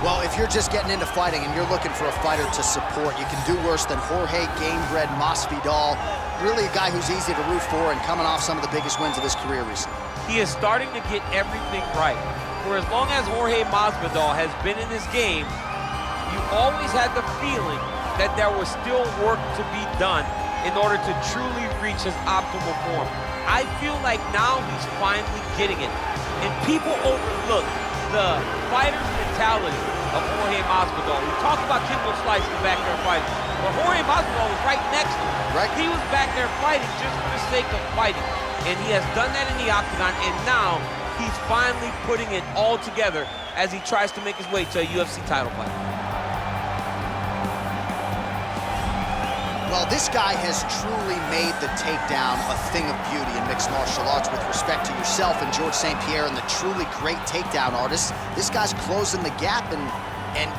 Well, if you're just getting into fighting and you're looking for a fighter to support, you can do worse than Jorge Gamebred Masvidal. Really a guy who's easy to root for and coming off some of the biggest wins of his career recently. He is starting to get everything right. For as long as Jorge Masvidal has been in this game, you always had the feeling that there was still work to be done in order to truly reach his optimal form. I feel like now he's finally getting it. And people overlook the fighter's mentality of Jorge Masvidal. We talk about Kimbo Slice in the back there fighting, but Jorge Masvidal was right next to him. Right. He was back there fighting just for the sake of fighting. And he has done that in the octagon, and now he's finally putting it all together as he tries to make his way to a UFC title fight. Well, this guy has truly made the takedown a thing of beauty in mixed martial arts with respect to yourself and George St. Pierre and the truly great takedown artists. This guy's closing the gap and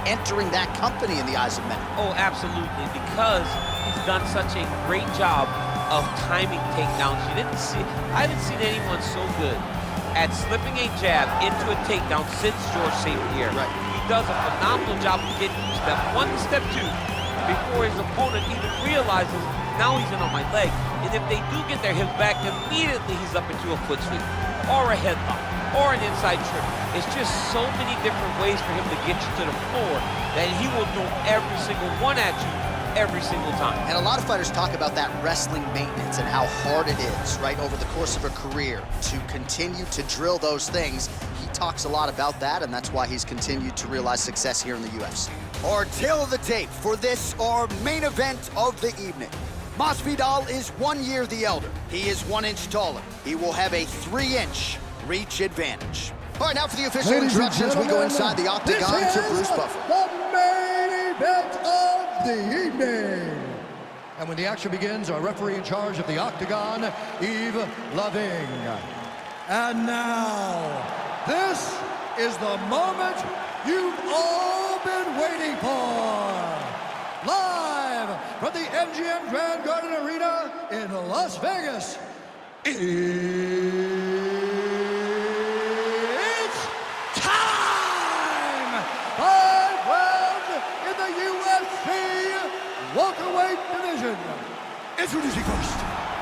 entering that company in the eyes of many. Oh, absolutely, because he's done such a great job of timing takedowns. I haven't seen anyone so good at slipping a jab into a takedown since George St. Pierre. Right. He does a phenomenal job of getting from step one to step two before his opponent even realizes now he's in on my leg. And if they do get their hips back, immediately he's up into a foot sweep or a headlock or an inside trip. It's just so many different ways for him to get you to the floor that he will throw every single one at you every single time. And a lot of fighters talk about that wrestling maintenance and how hard it is, right, over the course of a career to continue to drill those things. He talks a lot about that, and that's why he's continued to realize success here in the UFC. Our tail of the tape for this, our main event of the evening. Masvidal is 1 year the elder. He is 1 inch taller. He will have a 3-inch reach advantage. All right, now for the official introductions, we go inside the octagon to Bruce Buffer. The main event of the evening. And when the action begins, our referee in charge of the octagon, Yves Loving. And now, this is the moment you've all been waiting for. Live from the MGM Grand Garden Arena in Las Vegas. It's time! 5 rounds in the UFC welterweight division. Introducing first,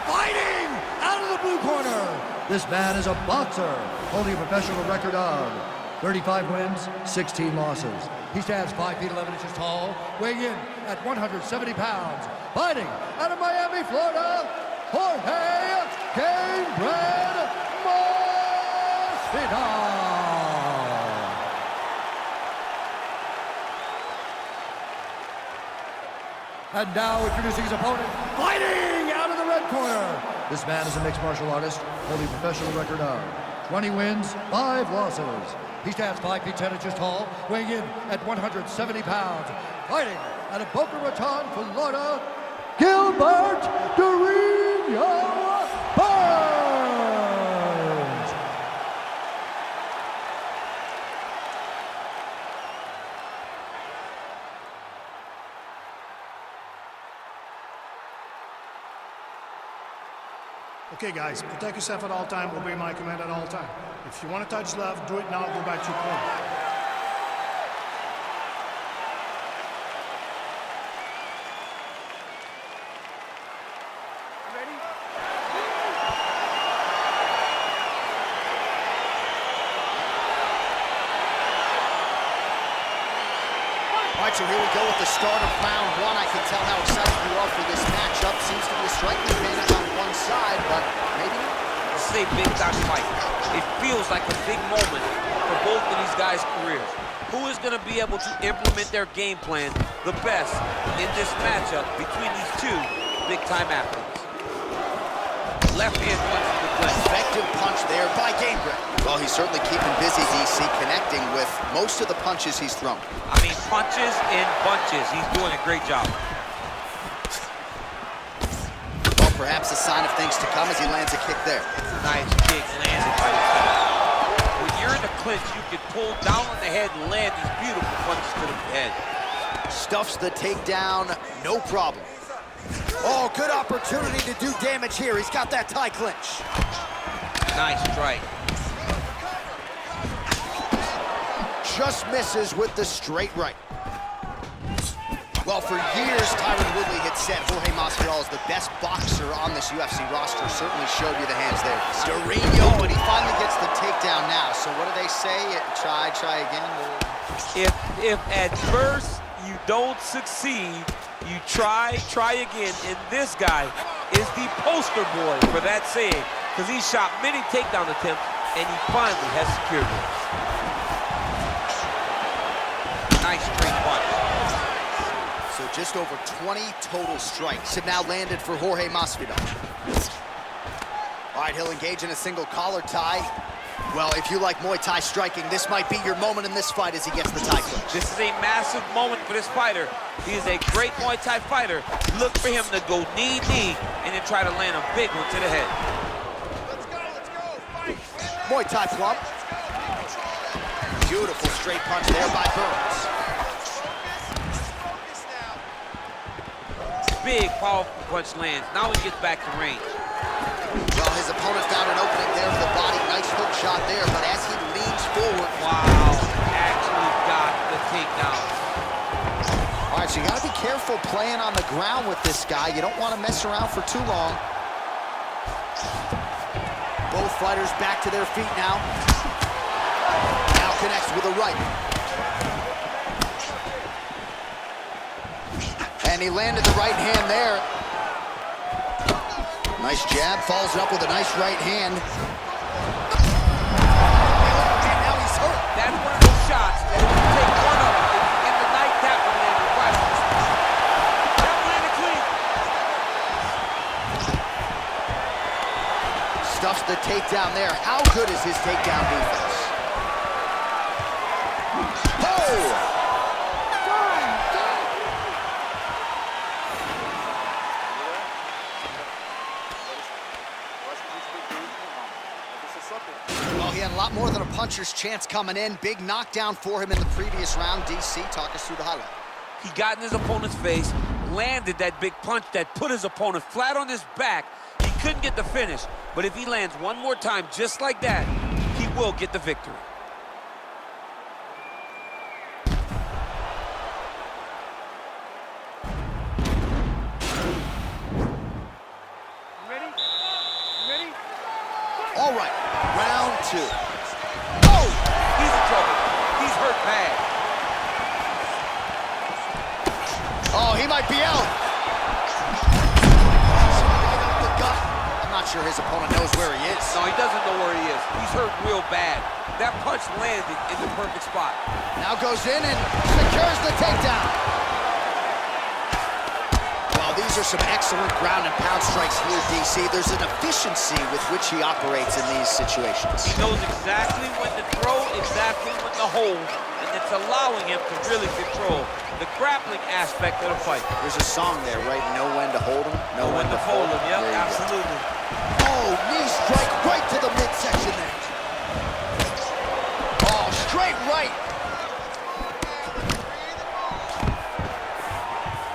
fighting out of the blue corner. This man is a boxer, holding a professional record of 35 wins, 16 losses. He stands 5 feet 11 inches tall, weighing in at 170 pounds. Fighting out of Miami, Florida, Jorge Gamebred Masvidal. And now introducing his opponent, fighting out of the red corner. This man is a mixed martial artist, holding a professional record of 20 wins, 5 losses. He stands 5 feet 10 inches tall, weighing in at 170 pounds. Fighting out of Boca Raton, Florida, Gilbert Durinho Burns. Okay, guys, protect yourself at all time, obey my command at all time. If you want to touch left, do it now, go back to your corner. Ready? All right, so here we go with the start of round 1. I can tell how excited you are for this matchup. Seems to be a striking advantage on one side, but maybe not. This is a big-time fight. It feels like a big moment for both of these guys' careers. Who is going to be able to implement their game plan the best in this matchup between these two big-time athletes? Left hand punch to the clinch. Effective punch there by Gamebred. Well, he's certainly keeping busy, DC, connecting with most of the punches he's thrown. I mean, punches in bunches. He's doing a great job. Well, perhaps a sign of things to come as he lands a kick there. Nice kick landed by the center. When you're in the clinch, you can pull down on the head and land these beautiful punches to the head. Stuffs the takedown, no problem. Oh, good opportunity to do damage here. He's got that tie clinch. Nice strike. just misses with the straight right. Well, for years, Tyron Woodley had said Jorge Masvidal is the best boxer on this UFC roster. Certainly showed you the hands there. Dorino, and he finally gets the takedown now. So what do they say? Try again? If at first you don't succeed, you try again. And this guy is the poster boy for that saying, because he shot many takedown attempts, and he finally has secured one. Nice straight punch. So just over 20 total strikes have now landed for Jorge Masvidal. All right, he'll engage in a single collar tie. Well, if you like Muay Thai striking, this might be your moment in this fight as he gets the tie clinch. This is a massive moment for this fighter. He is a great Muay Thai fighter. Look for him to go knee-knee and then try to land a big one to the head. Let's go, fight. Muay Thai plump. Beautiful straight punch there by Burns. Big, powerful punch lands. Now he gets back to range. Well, his opponent found an opening there with the body. Nice hook shot there, but as he leans forward... Wow, actually got the takedown. All right, so you got to be careful playing on the ground with this guy. You don't want to mess around for too long. Both fighters back to their feet now. Now connects with a right. And he landed the right hand there. Nice jab, follows it up with a nice right hand. And now he's hurt. That's one of those shots that if you take one of them, in the night, that one landed right on. That one landed clean. Stuffs the takedown there. How good is his takedown defense? Oh! Well, he had a lot more than a puncher's chance coming in. Big knockdown for him in the previous round. DC, talk us through the highlight. He got in his opponent's face, landed that big punch that put his opponent flat on his back. He couldn't get the finish, but if he lands one more time just like that, he will get the victory. All right, round two. Oh, he's in trouble. He's hurt bad. Oh, he might be out. I'm not sure his opponent knows where he is. No, he doesn't know where he is. He's hurt real bad. That punch landed in the perfect spot. Now goes in and secures the takedown. These are some excellent ground and pound strikes here, DC. There's an efficiency with which he operates in these situations. He knows exactly when to throw, exactly when to hold, and it's allowing him to really control the grappling aspect of the fight. There's a song there, right? Know when to hold him, know when to fold him. Yep, absolutely. Oh, knee strike right to the midsection there. Oh, straight right.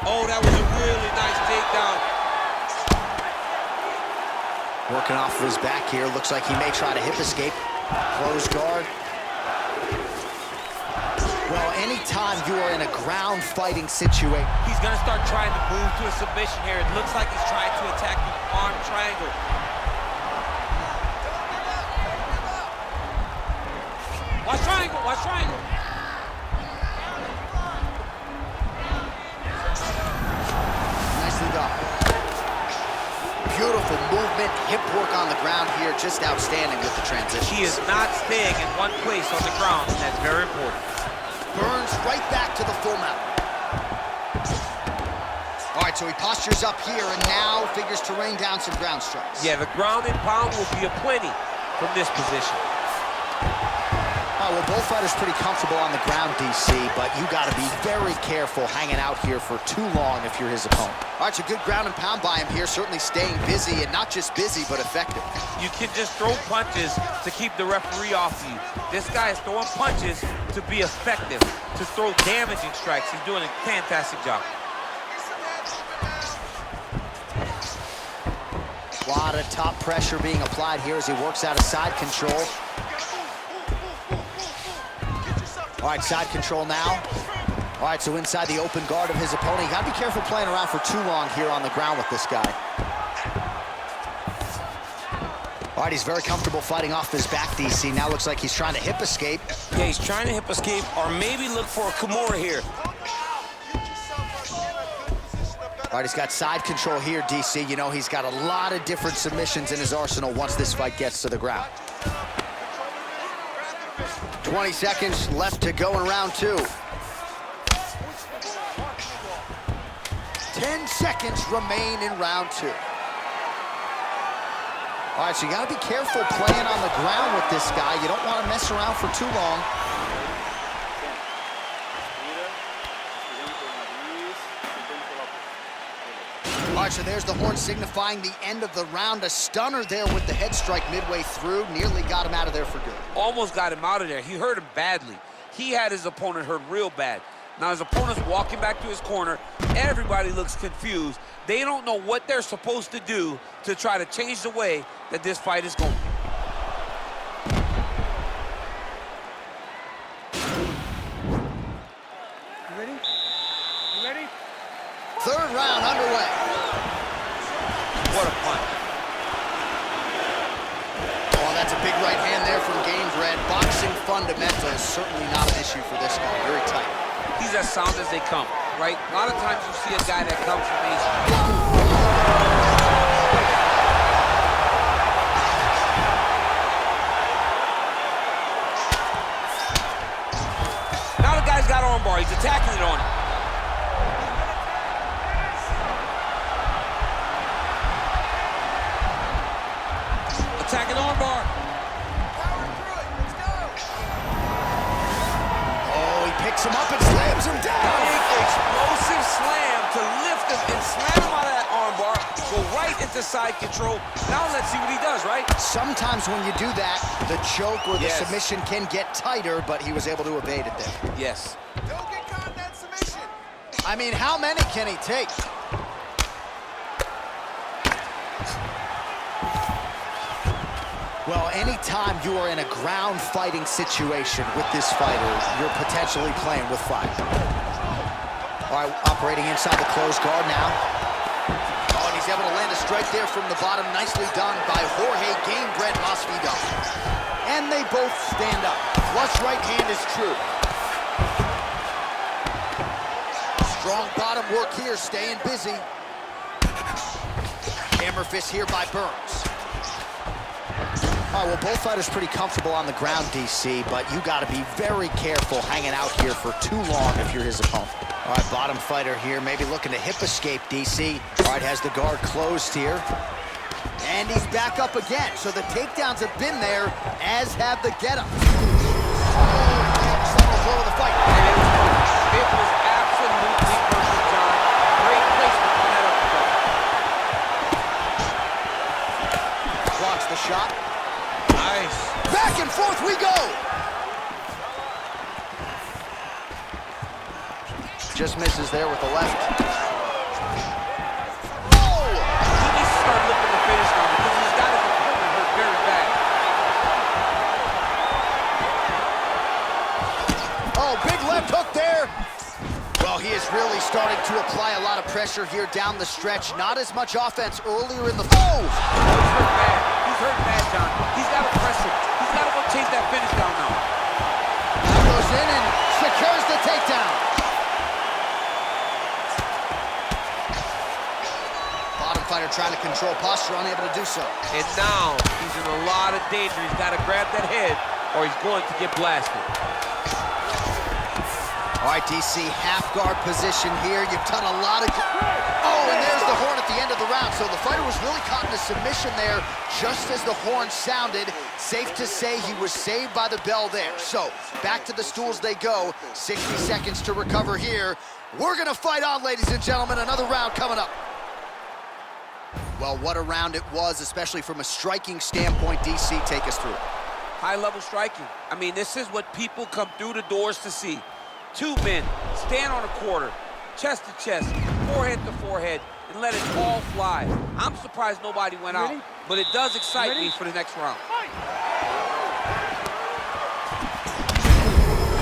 Oh, that was a really nice takedown. Working off of his back here. Looks like he may try to hip escape. Close guard. Well, anytime you are in a ground fighting situation. He's going to start trying to move to a submission here. It looks like he's trying to attack the arm triangle. Watch triangle, watch triangle. Beautiful movement, hip work on the ground here, just outstanding with the transition. He is not staying in one place on the ground, and that's very important. Burns right back to the full mount. All right, so he postures up here and now figures to rain down some ground strikes. Yeah, the ground and pound will be aplenty from this position. Well, both fighters pretty comfortable on the ground, DC, but you got to be very careful hanging out here for too long if you're his opponent. All right, so good ground and pound by him here, certainly staying busy, and not just busy, but effective. You can just throw punches to keep the referee off you. This guy is throwing punches to be effective, to throw damaging strikes. He's doing a fantastic job. A lot of top pressure being applied here as he works out of side control. All All right, side control now. All right, so inside the open guard of his opponent. You gotta be careful playing around for too long here on the ground with this guy. All right, he's very comfortable fighting off his back, DC. Now looks like he's trying to hip escape. Yeah, he's trying to hip escape or maybe look for a Kimura here. All right, he's got side control here, DC. You know, he's got a lot of different submissions in his arsenal once this fight gets to the ground. 20 seconds left to go in round 2. 10 seconds remain in round 2. All right, so you got to be careful playing on the ground with this guy. You don't want to mess around for too long. All right, so there's the horn signifying the end of the round. A stunner there with the head strike midway through. Nearly got him out of there for good. Almost got him out of there. He hurt him badly. He had his opponent hurt real bad. Now his opponent's walking back to his corner. Everybody looks confused. They don't know what they're supposed to do to try to change the way that this fight is going. You ready? You ready? Third round underway. What a punch. Oh, that's a big right hand there from Game Bread. Boxing fundamentals, certainly not an issue for this guy. Very tight. He's as sound as they come, right? A lot of times you see a guy that comes from these. Now the guy's got armbar. He's attacking it on him. Attacking armbar. Picks him up and slams him down. Big explosive slam to lift him and slam him out of that armbar. Go right into side control. Now let's see what he does, right? Sometimes when you do that, the choke or the submission can get tighter, but he was able to evade it there. Yes. Don't get caught in that submission. I mean, how many can he take? Well, anytime you are in a ground fighting situation with this fighter, you're potentially playing with fire. All right, operating inside the closed guard now. Oh, and he's able to land a strike there from the bottom. Nicely done by Jorge Game Bread Masvidal. And they both stand up. Flush right hand is true. Strong bottom work here, staying busy. Hammer fist here by Burns. All right, well, both fighters pretty comfortable on the ground, DC, but you got to be very careful hanging out here for too long if you're his opponent. All right, bottom fighter here, maybe looking to hip escape, DC. All right, has the guard closed here. And he's back up again, so the takedowns have been there, as have the get-ups. Central blow of the fight. And it was absolutely perfect, John. Great placement on that uppercut. Blocks the shot. Nice. Back and forth we go. Just misses there with the left. Oh! He needs to start looking to finish now because he's got his opponent hurt very bad. Oh, big left hook there. Well, he is really starting to apply a lot of pressure here down the stretch. Not as much offense earlier in the... Oh! He's hurt bad. He's hurt bad, John. He's got to press him. He's got to go chase that finish down now. Now goes in and secures the takedown. Bottom fighter trying to control posture, unable to do so. And now he's in a lot of danger. He's got to grab that head or he's going to get blasted. All right, DC, half guard position here. You've done a lot of... Oh, and there's the horn at the end of the round. So the fighter was really caught in a submission there just as the horn sounded. Safe to say he was saved by the bell there. So back to the stools they go. 60 seconds to recover here. We're going to fight on, ladies and gentlemen. Another round coming up. Well, what a round it was, especially from a striking standpoint. DC, take us through. High-level striking. I mean, this is what people come through the doors to see. Two men, stand on a quarter, chest to chest, forehead to forehead, and let it all fly. I'm surprised nobody went out, but it does excite me for the next round.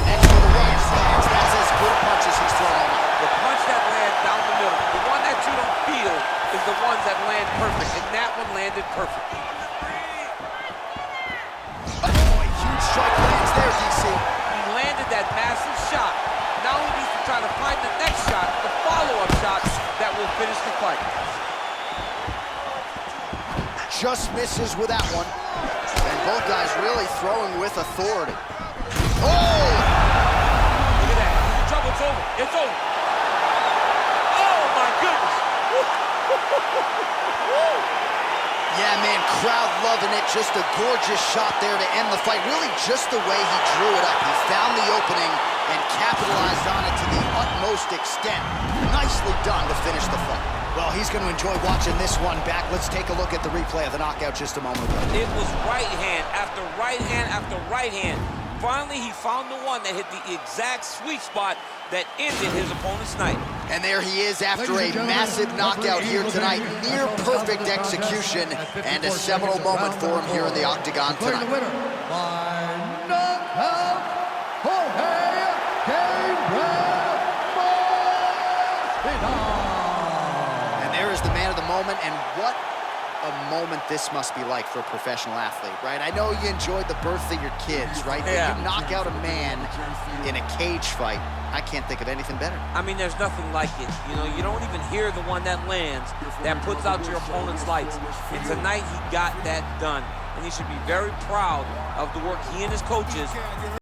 Next for the right. that land perfect, and that one landed perfectly. Oh, a huge strike lands there, DC. He landed that massive shot. Now he needs to try to find the next shot, the follow-up shot that will finish the fight. Just misses with that one. And both guys really throwing with authority. Oh! Look at that. He's in trouble. It's over. It's over. Oh, my goodness. Yeah, man, crowd loving it. Just a gorgeous shot there to end the fight. Really just the way he drew it up. He found the opening and capitalized on it to the utmost extent. Nicely done to finish the fight. Well, he's going to enjoy watching this one back. Let's take a look at the replay of the knockout just a moment ago. It was right hand after right hand after right hand. Finally, he found the one that hit the exact sweet spot that ended his opponent's night. And there he is after a massive knockout here tonight. Near perfect execution and a seminal moment for him here in the octagon tonight. The winner by knockout, Jorge Masvidal. And there is the man of the moment, and what a moment this must be like for a professional athlete, right? I know you enjoyed the birth of your kids, right? Yeah. But you knock out a man in a cage fight. I can't think of anything better. I mean, there's nothing like it. You know, you don't even hear the one that lands, that puts out your opponent's lights. And tonight, he got that done. And he should be very proud of the work he and his coaches